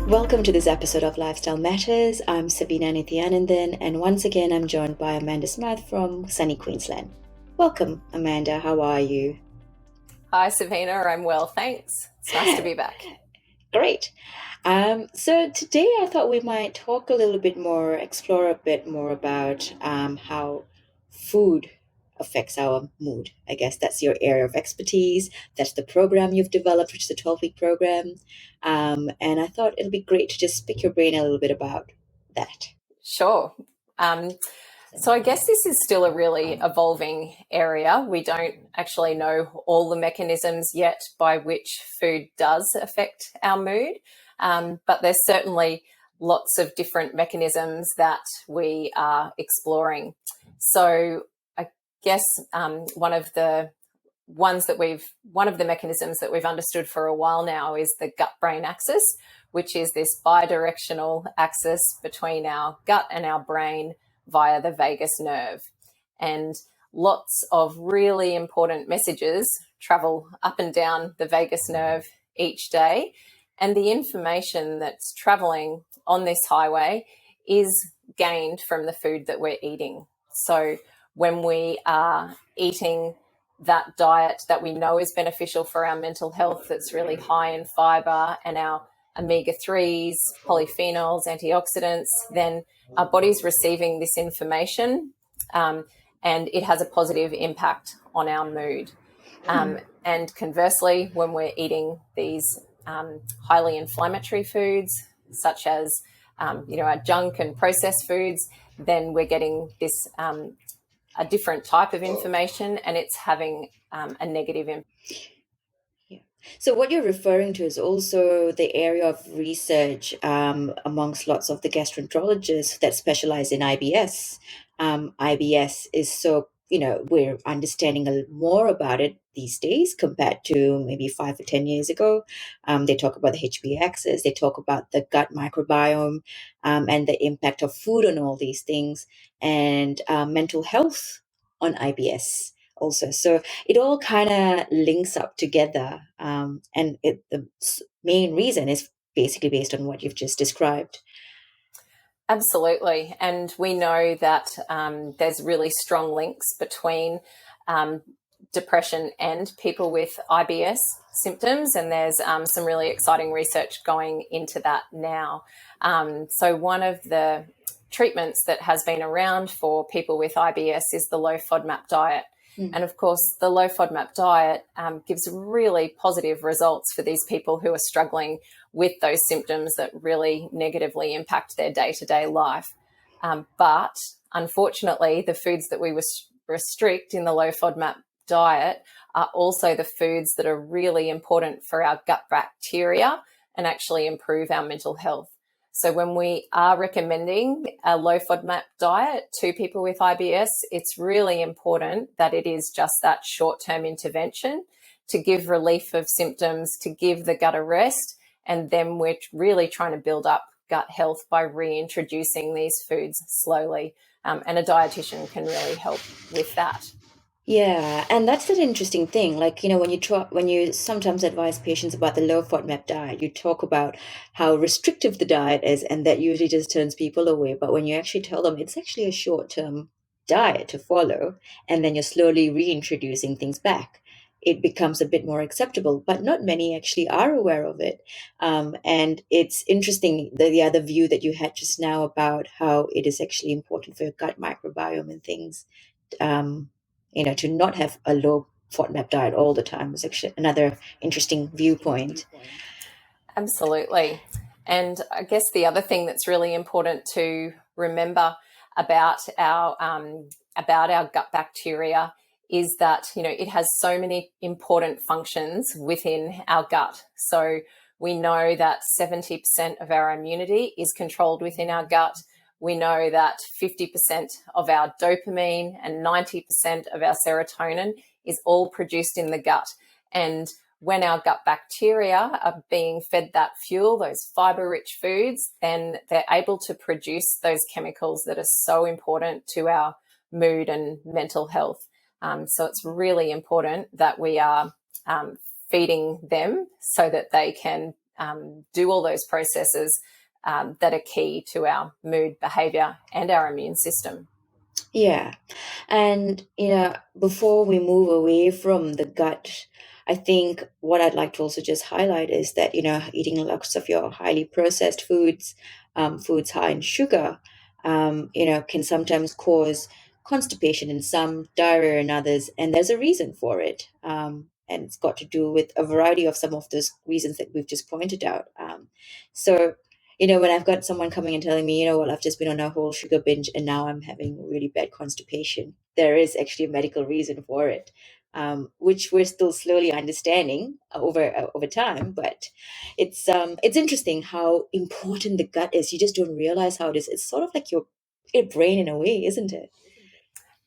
Welcome to this episode of Lifestyle Matters. I'm Sabina Nithyanandan, and once again, I'm joined by Amanda Smyth from sunny Queensland. Welcome, Amanda. How are you? Hi, Savina. I'm well, thanks. It's nice to be back. Great. So today I thought we might talk a little bit more, explore a bit more about how food affects our mood. I guess that's your area of expertise. That's the program you've developed, which is a 12-week program. And I thought it'll be great to just pick your brain a little bit about that. Sure. So I guess this is still a really evolving area. We don't actually know all the mechanisms yet by which food does affect our mood, but there's certainly lots of different mechanisms that we are exploring. So I guess one of the mechanisms that we've understood for a while now is the gut-brain axis, which is this bidirectional axis between our gut and our brain via the vagus nerve. And lots of really important messages travel up and down the vagus nerve each day. And the information that's traveling on this highway is gained from the food that we're eating. So when we are eating that diet that we know is beneficial for our mental health, that's really high in fiber and our omega-3s, polyphenols, antioxidants, then our body's receiving this information and it has a positive impact on our mood. And conversely, when we're eating these highly inflammatory foods, such as our junk and processed foods, then we're getting this a different type of information, and it's having a negative impact. So what you're referring to is also the area of research amongst lots of the gastroenterologists that specialize in IBS. IBS is so, we're understanding a little more about it these days compared to maybe 5 or 10 years ago. They talk about the HB axis, they talk about the gut microbiome and the impact of food on all these things, and mental health on IBS also. So it all kind of links up together. The main reason is basically based on what you've just described. Absolutely. And we know that there's really strong links between depression and people with IBS symptoms. And there's some really exciting research going into that now. So one of the treatments that has been around for people with IBS is the low FODMAP diet. And of course, the low FODMAP diet gives really positive results for these people who are struggling with those symptoms that really negatively impact their day-to-day life. But unfortunately, the foods that we restrict in the low FODMAP diet are also the foods that are really important for our gut bacteria and actually improve our mental health. So when we are recommending a low FODMAP diet to people with IBS, it's really important that it is just that short-term intervention to give relief of symptoms, to give the gut a rest, and then we're really trying to build up gut health by reintroducing these foods slowly. And a dietitian can really help with that. Yeah, and that's an interesting thing. Like, when you sometimes advise patients about the low FODMAP diet, you talk about how restrictive the diet is, and that usually just turns people away. But when you actually tell them it's actually a short-term diet to follow, and then you're slowly reintroducing things back, it becomes a bit more acceptable. But not many actually are aware of it. And it's interesting, the other view that you had just now about how it is actually important for your gut microbiome and things. Um, to not have a low FODMAP diet all the time is actually another interesting viewpoint. Absolutely. And I guess the other thing that's really important to remember about our gut bacteria is that, it has so many important functions within our gut. So we know that 70% of our immunity is controlled within our gut. We know that 50% of our dopamine and 90% of our serotonin is all produced in the gut. And when our gut bacteria are being fed that fuel, those fiber-rich foods, then they're able to produce those chemicals that are so important to our mood and mental health. So it's really important that we are feeding them so that they can do all those processes that are key to our mood, behavior, and our immune system. Yeah. And, before we move away from the gut, I think what I'd like to also just highlight is that, eating lots of your highly processed foods, foods high in sugar, can sometimes cause constipation in some, diarrhea in others, and there's a reason for it. And it's got to do with a variety of some of those reasons that we've just pointed out. So, when I've got someone coming and telling me, what, I've just been on a whole sugar binge and now I'm having really bad constipation, there is actually a medical reason for it, which we're still slowly understanding over time. But it's interesting how important the gut is. You just don't realize how it is. It's sort of like your brain in a way, isn't it?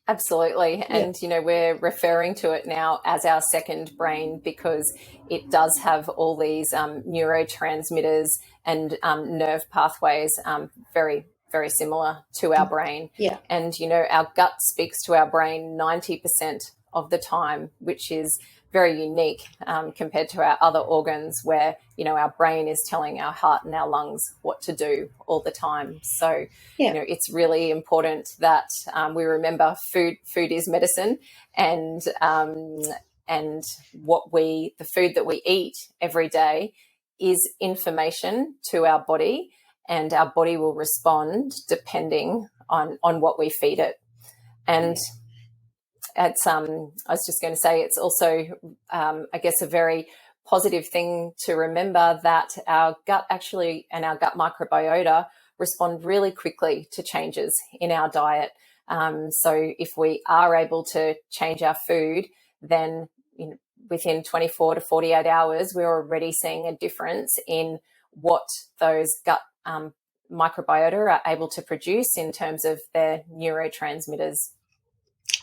Absolutely. Yeah. And, we're referring to it now as our second brain because it does have all these neurotransmitters and nerve pathways very, very similar to our brain. Yeah. And, our gut speaks to our brain 90% of the time, which is very unique compared to our other organs where, our brain is telling our heart and our lungs what to do all the time. So, Yeah. it's really important that we remember food is medicine, and the food that we eat every day is information to our body, and our body will respond depending on what we feed it. And it's I was just going to say it's also I guess a very positive thing to remember that our gut actually and our gut microbiota respond really quickly to changes in our diet. So if we are able to change our food, then within 24 to 48 hours, we're already seeing a difference in what those gut microbiota are able to produce in terms of their neurotransmitters.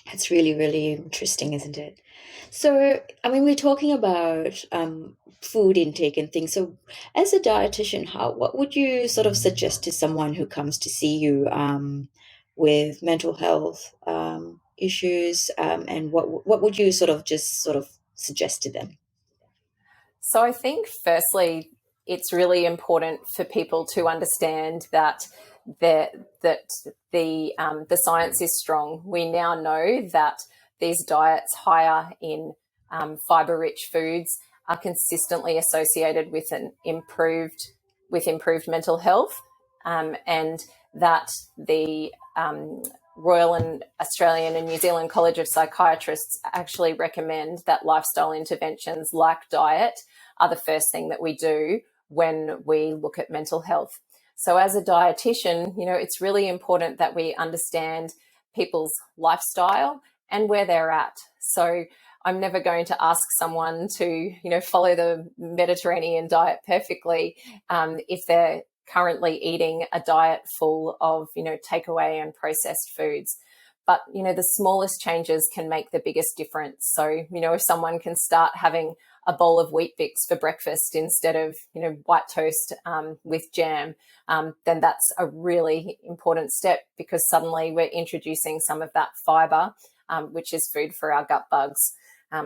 That's really, really interesting, isn't it? So, I mean, we're talking about food intake and things. So, as a dietitian, what would you sort of suggest to someone who comes to see you with mental health issues, and what would you sort of suggest to them? So I think firstly, it's really important for people to understand that the that the science is strong. We now know that these diets higher in fiber-rich foods are consistently associated with improved mental health, and that the Royal and Australian and New Zealand College of Psychiatrists actually recommend that lifestyle interventions like diet are the first thing that we do when we look at mental health. So as a dietitian, it's really important that we understand people's lifestyle and where they're at. So I'm never going to ask someone to, follow the Mediterranean diet perfectly if they're currently eating a diet full of, takeaway and processed foods. But, the smallest changes can make the biggest difference. So, if someone can start having a bowl of Weet Bix for breakfast instead of, white toast with jam, then that's a really important step because suddenly we're introducing some of that fiber, which is food for our gut bugs.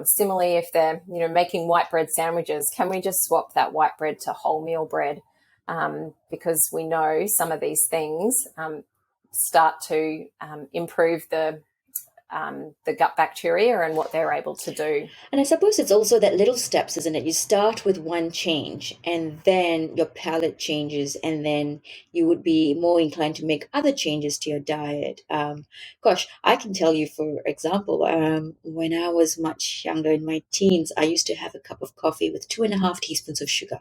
Similarly, if they're, making white bread sandwiches, can we just swap that white bread to wholemeal bread? Because we know some of these things start to improve the gut bacteria and what they're able to do. And I suppose it's also that little steps, isn't it? You start with one change and then your palate changes, and then you would be more inclined to make other changes to your diet. Gosh, I can tell you, for example, when I was much younger in my teens, I used to have a cup of coffee with 2.5 teaspoons of sugar.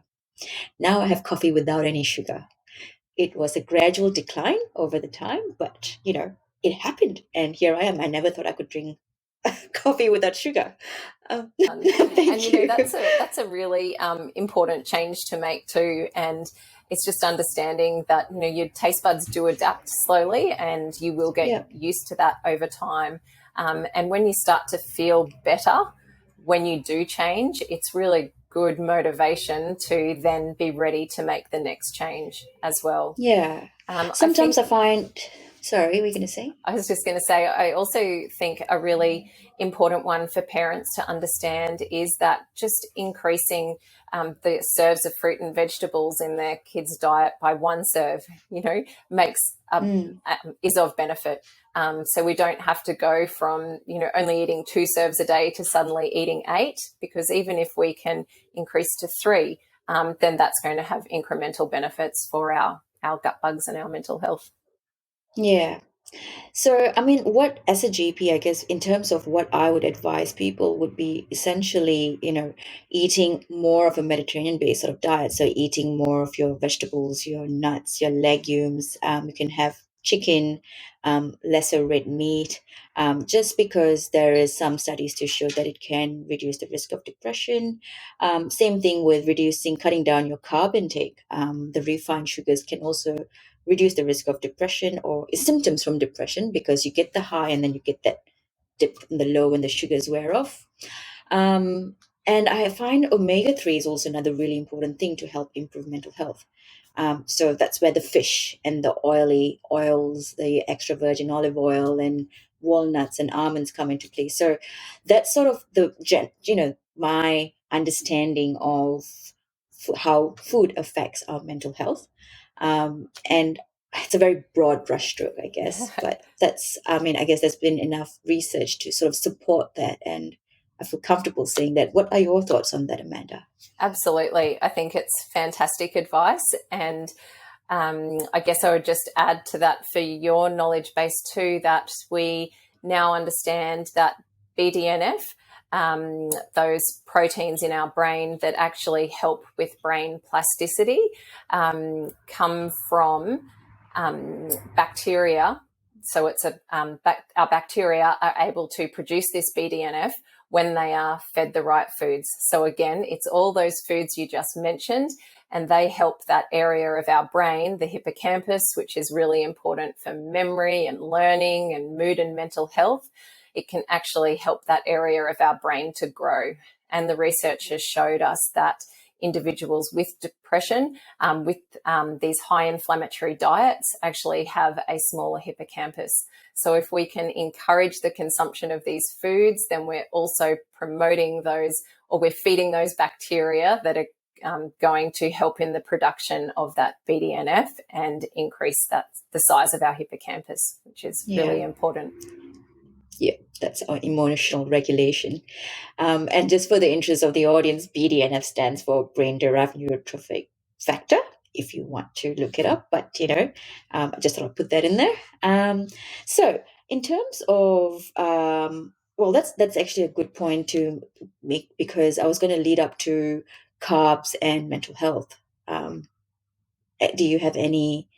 Now I have coffee without any sugar. It was a gradual decline over the time, but it happened, and here I am. I never thought I could drink coffee without sugar. And Thank you. that's a really important change to make too. And it's just understanding that your taste buds do adapt slowly, and you will get Yeah. used to that over time. And when you start to feel better, when you do change, it's really good motivation to then be ready to make the next change as well. Yeah. I Sometimes think I find Sorry, we're going to say? I was just going to say, I also think a really important one for parents to understand is that just increasing the serves of fruit and vegetables in their kids' diet by one serve, makes Mm, is of benefit. So we don't have to go from only eating 2 serves a day to suddenly eating 8, because even if we can increase to 3, then that's going to have incremental benefits for our gut bugs and our mental health. yeah. So, I mean, what as a GP, I guess, in terms of what I would advise people would be essentially, eating more of a Mediterranean-based sort of diet. So, eating more of your vegetables, your nuts, your legumes. You can have chicken, lesser red meat, just because there is some studies to show that it can reduce the risk of depression. Same thing with cutting down your carb intake. The refined sugars can also reduce the risk of depression or symptoms from depression, because you get the high and then you get that dip in the low when the sugars wear off. Um, and I find omega 3 is also another really important thing to help improve mental health. So that's where the fish and the oily oils, the extra virgin olive oil and walnuts and almonds come into play. So that's sort of my understanding of how food affects our mental health. And it's a very broad brushstroke, I guess, but I mean, I guess there's been enough research to sort of support that. And I feel comfortable saying that. What are your thoughts on that, Amanda? Absolutely. I think it's fantastic advice. And I guess I would just add to that for your knowledge base too, that we now understand that BDNF, those proteins in our brain that actually help with brain plasticity, come from bacteria. So it's our bacteria are able to produce this BDNF when they are fed the right foods. So again, it's all those foods you just mentioned, and they help that area of our brain, the hippocampus, which is really important for memory and learning and mood and mental health. It can actually help that area of our brain to grow. And the research has showed us that individuals with depression, with these high inflammatory diets, actually have a smaller hippocampus. So if we can encourage the consumption of these foods, then we're also promoting those, or we're feeding those bacteria that are going to help in the production of that BDNF and increase the size of our hippocampus, which is really Yeah, important. yeah, that's our emotional regulation. And just for the interest of the audience, BDNF stands for brain derived neurotrophic factor, if you want to look it up. But, I just thought I'd put that in there. So, in terms of, well, that's actually a good point to make, because I was going to lead up to carbs and mental health. Do you have any?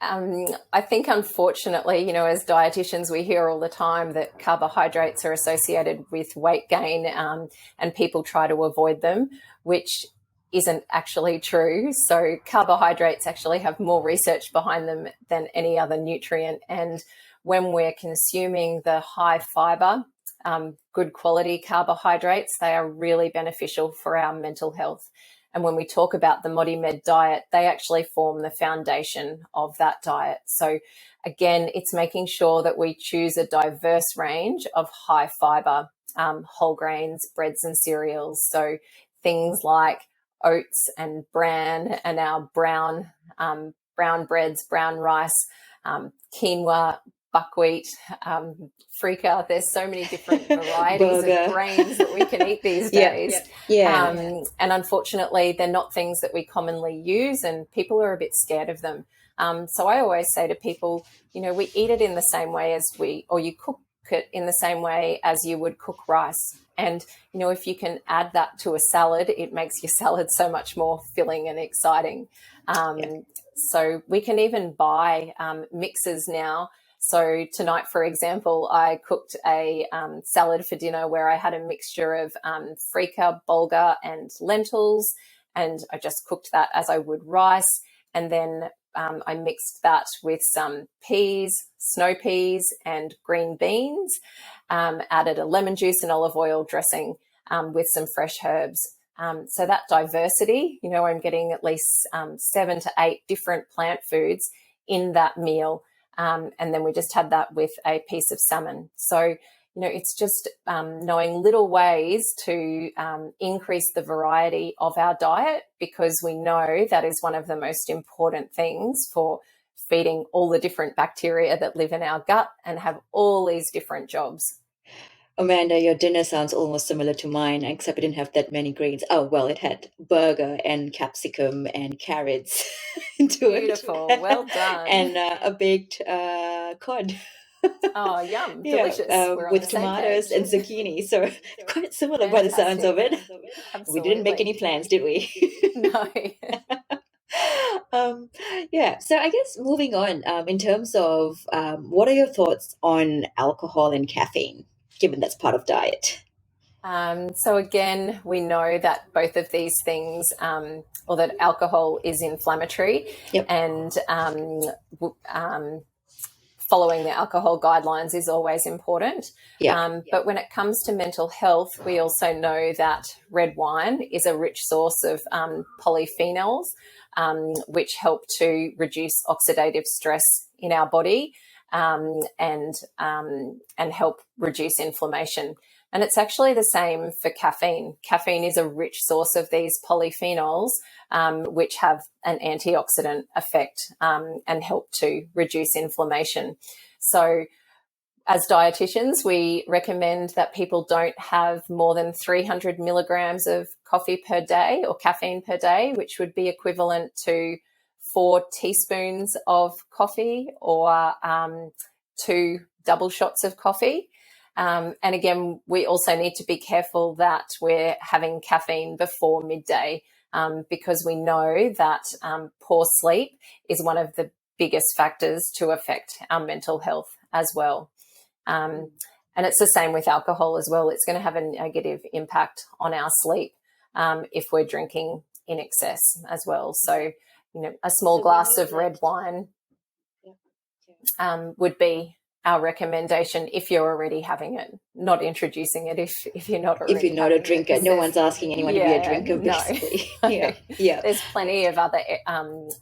I think, unfortunately, as dietitians, we hear all the time that carbohydrates are associated with weight gain, and people try to avoid them, which isn't actually true. So carbohydrates actually have more research behind them than any other nutrient. And when we're consuming the high fiber, good quality carbohydrates, they are really beneficial for our mental health. And when we talk about the ModiMed diet, they actually form the foundation of that diet. So again, it's making sure that we choose a diverse range of high fiber, whole grains, breads and cereals. So things like oats and bran and our brown breads, brown rice, quinoa, buckwheat, freekeh. There's so many different varieties of Burger. grains that we can eat these Yeah, days. yeah, And unfortunately, they're not things that we commonly use, and people are a bit scared of them. So I always say to people, we eat it in the same way or you cook it in the same way as you would cook rice. And, if you can add that to a salad, it makes your salad so much more filling and exciting. yeah. So we can even buy mixes now. So tonight, for example, I cooked a salad for dinner where I had a mixture of freekeh, bulgur, and lentils, and I just cooked that as I would rice. And then I mixed that with some peas, snow peas, and green beans, added a lemon juice and olive oil dressing with some fresh herbs. So that diversity, I'm getting at least 7 to 8 different plant foods in that meal. and then we just had that with a piece of salmon. So, it's just knowing little ways to increase the variety of our diet, because we know that is one of the most important things for feeding all the different bacteria that live in our gut and have all these different jobs. Amanda, your dinner sounds almost similar to mine, except it didn't have that many grains. Oh, well, it had burger and capsicum and carrots into it, Beautiful. Well done. and a baked cod. Oh, yum. Yeah, Delicious. We're on the with same page. tomatoes and zucchini. So quite similar by the sounds Fantastic. of it. We didn't make any Absolutely. plans, did we? No. um, yeah, so I guess moving on, in terms of what are your thoughts on alcohol and caffeine, given that's part of diet? So again, we know that both of these things, or that alcohol is inflammatory, Yep. and following the alcohol guidelines is always important. Yeah. But when it comes to mental health, we also know that red wine is a rich source of polyphenols, which help to reduce oxidative stress in our body, and help reduce inflammation. And it's actually the same for caffeine. Caffeine is a rich source of these polyphenols, which have an antioxidant effect, and help to reduce inflammation. So as dietitians, we recommend that people don't have more than 300 milligrams of coffee per day, or caffeine per day, which would be equivalent to 4 teaspoons of coffee, or 2 double shots of coffee. And again, we also need to be careful that we're having caffeine before midday, because we know that poor sleep is one of the biggest factors to affect our mental health as well. And it's the same with alcohol as well. It's going to have a negative impact on our sleep if we're drinking in excess as well. So, a small glass of red wine would be our recommendation if you're already having it, not introducing it if you're not If you're already not a having it. drinker, no one's asking anyone to be a drinker, No. basically. Yeah, yeah. There's plenty of other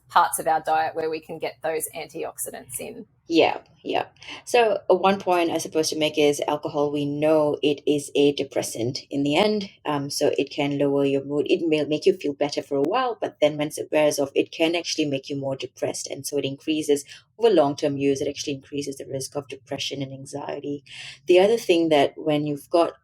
parts of our diet where we can get those antioxidants in. Yeah, yeah. So one point I suppose to make is alcohol. We know it is a depressant in the end. So it can lower your mood. It may make you feel better for a while, but then once it wears off, it can actually make you more depressed. And so it increases over long-term use. It actually increases the risk of depression and anxiety. The other thing that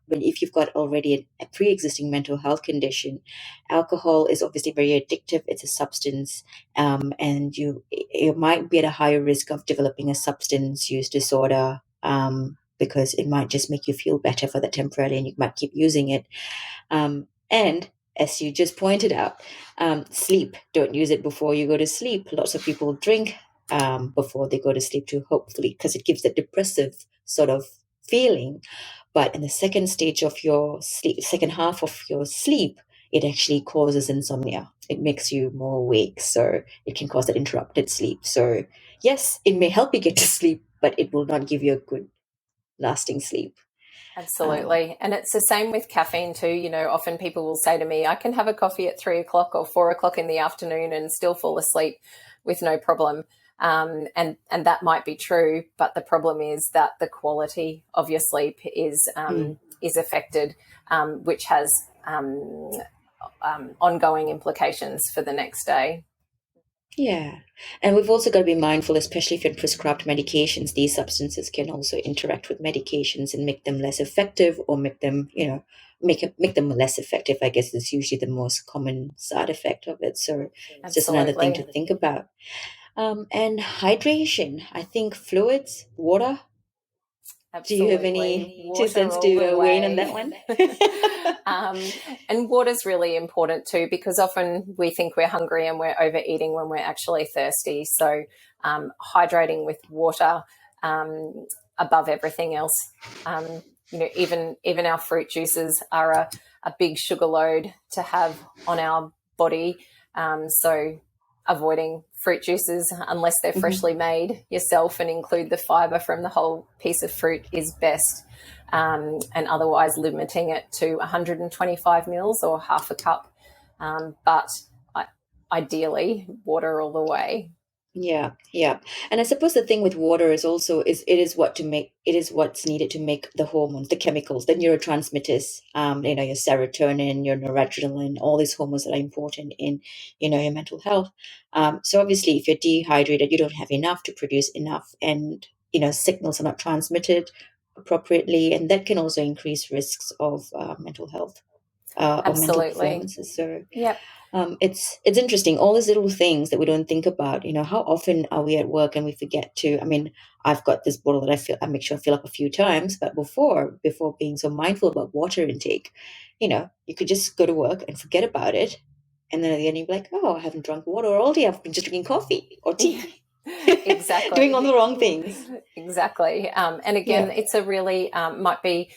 if you've got already a pre-existing mental health condition, alcohol is obviously very addictive. It's a substance, and you might be at a higher risk of developing a substance use disorder, because it might just make you feel better for that temporarily, and you might keep using it. And as you just pointed out, sleep. Don't use it before you go to sleep. Lots of people drink before they go to sleep too, hopefully, because it gives that depressive sort of feeling. But in the second stage of your sleep, second half of your sleep, it actually causes insomnia. It makes you more awake. So it can cause that interrupted sleep. So yes, it may help you get to sleep, but it will not give you a good lasting sleep. Absolutely. And it's the same with caffeine too. Often people will say to me, I can have a coffee at 3 o'clock or 4 o'clock in the afternoon and still fall asleep with no problem. And that might be true, but the problem is that the quality of your sleep is affected, which has ongoing implications for the next day. Yeah. And we've also got to be mindful, especially if you're on prescribed medications, these substances can also interact with medications and make them less effective, or make them, make them less effective. I guess is usually the most common side effect of it. So it's just another thing to Absolutely. think about. And hydration, I think fluids, water. Do you have any Absolutely. 2 cents Water all to the weigh in on that way. one? And water's really important too, because often we think we're hungry and we're overeating when we're actually thirsty. So hydrating with water above everything else. Even our fruit juices are a big sugar load to have on our body. So avoiding fruit juices unless they're freshly made yourself and include the fiber from the whole piece of fruit is best. And otherwise limiting it to 125 mils or half a cup. But ideally, water all the way. Yeah, yeah. And I suppose the thing with water is also is it is what to make it is what's needed to make the hormones, the chemicals, the neurotransmitters, your serotonin, your noradrenaline, all these hormones that are important in, your mental health. So obviously if you're dehydrated, you don't have enough to produce enough, and signals are not transmitted appropriately, and that can also increase risks of mental health or mental Absolutely. performances. So Yep. it's interesting, all these little things that we don't think about. How often are we at work and we forget to? I mean, I've got this bottle that I make sure I fill up a few times, but before being so mindful about water intake, you could just go to work and forget about it, and then at the end you'd be like, oh, I haven't drunk water all day. I've been just drinking coffee or tea, doing all Exactly. the wrong things. Exactly. And again, Yeah, it's a really might be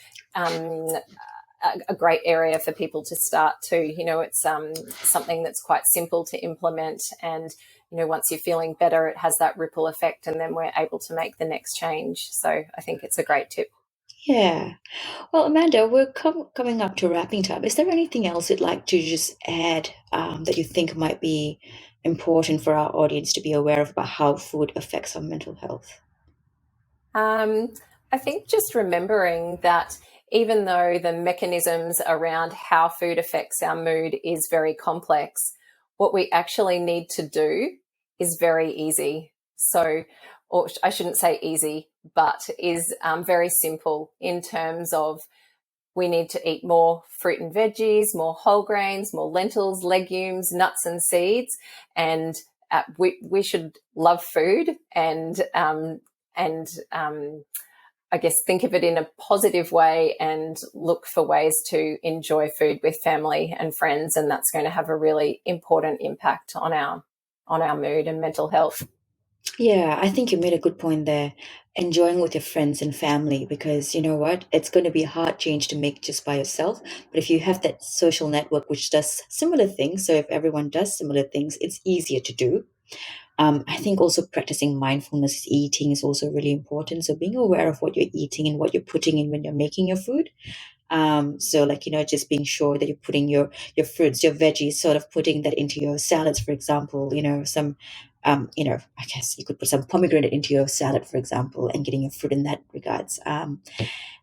a great area for people to start too. It's something that's quite simple to implement, and once you're feeling better, it has that ripple effect, and then we're able to make the next change. So I think it's a great tip. yeah. Well, Amanda, we're coming up to wrapping time. Is there anything else you'd like to just add that you think might be important for our audience to be aware of about how food affects our mental health? Um, I think just remembering that even though the mechanisms around how food affects our mood is very complex, what we actually need to do is very easy. So, or I shouldn't say easy, but is very simple in terms of we need to eat more fruit and veggies, more whole grains, more lentils, legumes, nuts and seeds, and we should love food and I guess think of it in a positive way and look for ways to enjoy food with family and friends, and that's going to have a really important impact on our mood and mental health. Yeah, I think you made a good point there. Enjoying with your friends and family, because you know what? It's going to be a hard change to make just by yourself. But if you have that social network which does similar things, so if everyone does similar things, it's easier to do. I think also practicing mindfulness eating is also really important. So being aware of what you're eating and what you're putting in when you're making your food. So like, just being sure that you're putting your fruits, your veggies, sort of putting that into your salads, for example, some I guess you could put some pomegranate into your salad, for example, and getting your fruit in that regards.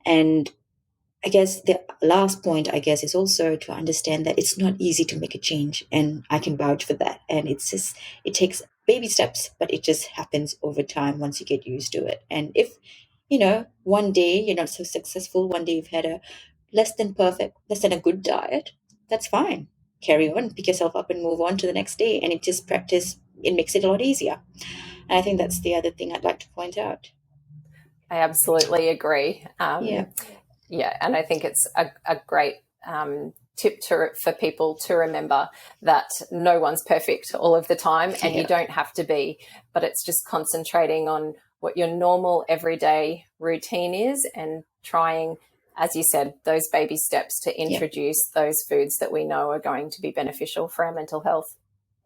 And I guess the last point, I guess, is also to understand that it's not easy to make a change, and I can vouch for that. And it takes baby steps, but it just happens over time once you get used to it. And if, one day you're not so successful, one day you've had a less than a good diet, that's fine. Carry on, pick yourself up and move on to the next day. And it makes it a lot easier. And I think that's the other thing I'd like to point out. I absolutely agree. Yeah. Yeah, and I think it's a great tip for people to remember that no one's perfect all of the time, and you Yeah. don't have to be, but it's just concentrating on what your normal everyday routine is and trying, as you said, those baby steps to Yeah. introduce those foods that we know are going to be beneficial for our mental health.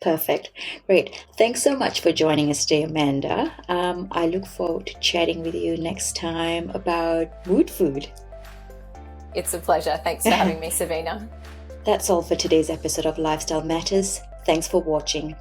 Perfect. Great. Thanks so much for joining us today, Amanda. I look forward to chatting with you next time about mood food. It's a pleasure. Thanks for having me, Savina. That's all for today's episode of Lifestyle Matters. Thanks for watching.